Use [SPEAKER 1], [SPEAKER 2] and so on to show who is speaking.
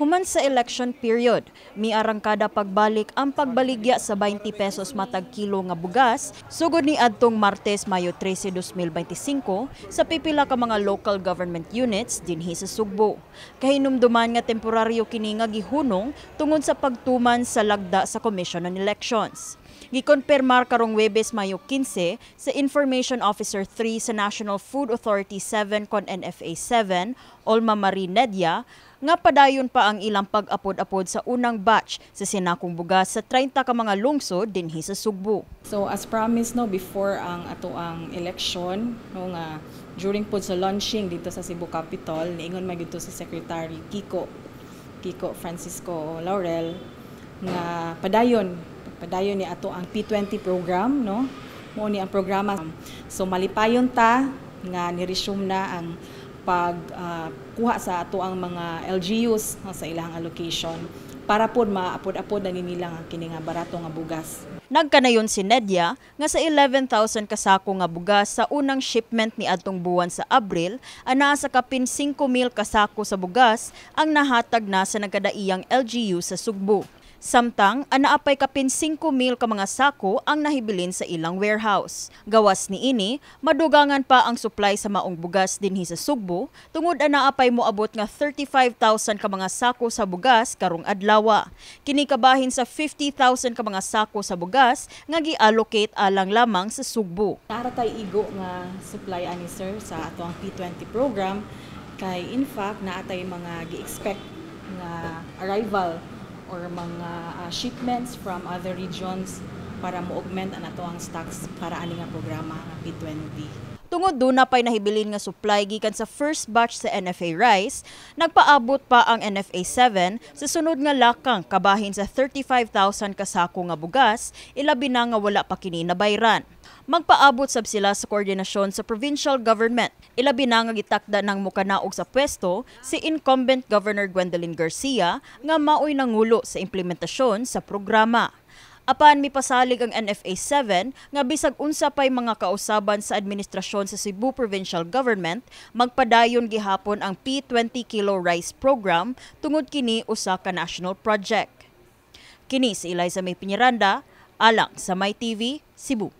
[SPEAKER 1] Human sa election period, miarang kada pagbalik ang pagbaligya sa 20 pesos matag kilo nga bugas, sugod ni adtong Martes, Mayo 13, 2025 sa pipila ka mga local government units dinhi sa Sugbo. Kahinumduman nga temporaryo kini nga gihunong tungod sa pagtuman sa lagda sa Commission on Elections. Gikonpermar karong Huwebes, Mayo 15 sa Information Officer 3 sa National Food Authority 7 kon NFA 7, Olma Marie Nedia, nga padayon pa ang ilang pag-apod-apod sa unang batch sa sinakong bugas sa 30 ka mga lungsod dinhi sa Sugbo.
[SPEAKER 2] So as promised before ang atoang election nga during po sa launching dito sa Cebu Capital niingon magito si Secretary Kiko Francisco Laurel nga padayon ni ato ang P20 program mo ni ang programa. So malipayon ta nga ni-resume na ang pagkuha sa ato ang mga LGUs sa ilang allocation para po maapod-apod na nila ang kini nga barato nga bugas.
[SPEAKER 1] Nagkanayon si Nedia nga sa 11,000 kasako nga bugas sa unang shipment ni adtong buwan sa Abril, ana sa kapin 5,000 kasako sa bugas ang nahatag na sa nagkadaiyang LGU sa Sugbo. Samtang, anaapay kapin 5,000 ka mga sako ang nahibilin sa ilang warehouse. Gawas ni ini, madugangan pa ang supply sa maong bugas dinhi sa Sugbo, tungod anaapay moabot nga 35,000 ka mga sako sa bugas karong adlaw. Kini kabahin sa 50,000 ka mga sako sa bugas nga gi-allocate alang lamang sa Sugbo.
[SPEAKER 2] Naratay igo nga supply ani sir sa atong P20 program kay in fact naatay mga gi-expect nga arrival or mga shipments from other regions para mo-augment ang ato ang stocks para ani nga programa nga P20.
[SPEAKER 1] Tungod doon na pa'y nahibilin nga supply gikan sa first batch sa NFA rice, nagpaabot pa ang NFA 7 sa sunod nga lakang kabahin sa 35,000 kasako nga bugas, ilabi na nga wala pa kini nabayran. Magpaabot sab sila sa koordinasyon sa provincial government. Ilabi na nga gitakda ng mukanaog sa pwesto si incumbent Governor Gwendolyn Garcia nga maoy nangulo sa implementasyon sa programa. Apan mipasalig ang NFA 7 nga bisag unsa pay mga kausaban sa administrasyon sa Cebu Provincial Government, magpadayon gihapon ang P20 Kilo Rice Program tungod kini usa ka national project. Kini si Eliza May Piñaranda, alang sa My TV, Cebu.